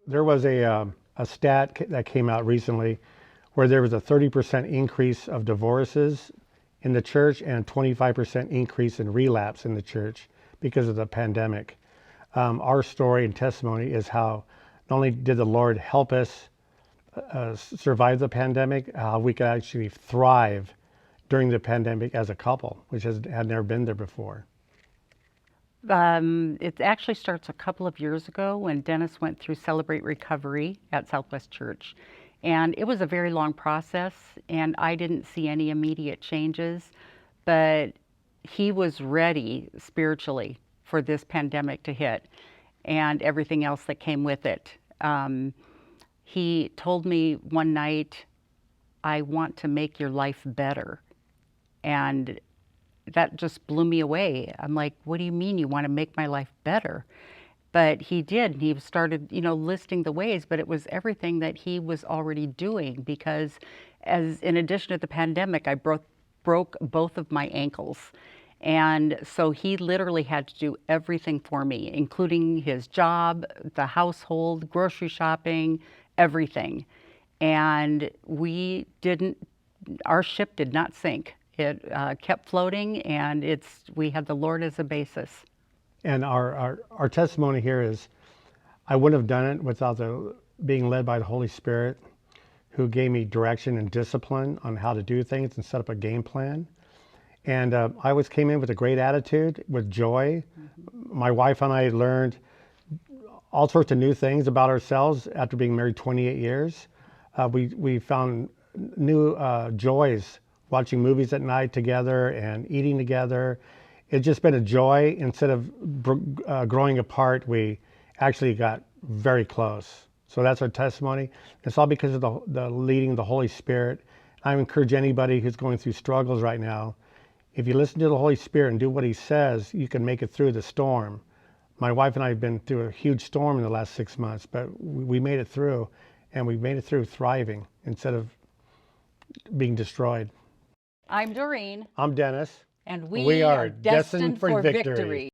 There was a stat that came out recently where there was a 30% increase of divorces in the church and 25% increase in relapse in the church because of the pandemic. Our story and testimony is how not only did the Lord help us survive the pandemic, how we could actually thrive during the pandemic as a couple, which had never been there before. It actually starts a couple of years ago when Dennis went through Celebrate Recovery at Southwest Church. And it was a very long process, and I didn't see any immediate changes, but he was ready spiritually for this pandemic to hit and everything else that came with it. He told me one night, I want to make your life better. And that just blew me away. I'm like, what do you mean you want to make my life better? But he did. He started, listing the ways, but it was everything that he was already doing because as in addition to the pandemic, I broke both of my ankles. And so he literally had to do everything for me, including his job, the household, grocery shopping, everything. And our ship did not sink. It kept floating, and we had the Lord as a basis. And our testimony here is, I wouldn't have done it without being led by the Holy Spirit, who gave me direction and discipline on how to do things and set up a game plan. And I always came in with a great attitude, with joy. Mm-hmm. My wife and I learned all sorts of new things about ourselves after being married 28 years. We found new joys watching movies at night together and eating together. It's just been a joy. Instead of growing apart, we actually got very close. So that's our testimony. It's all because of the leading of the Holy Spirit. I encourage anybody who's going through struggles right now, if you listen to the Holy Spirit and do what he says, you can make it through the storm. My wife and I have been through a huge storm in the last 6 months, but we made it through, and we made it through thriving instead of being destroyed. I'm Doreen. I'm Dennis. And We we are are destined destined for for victory. victory.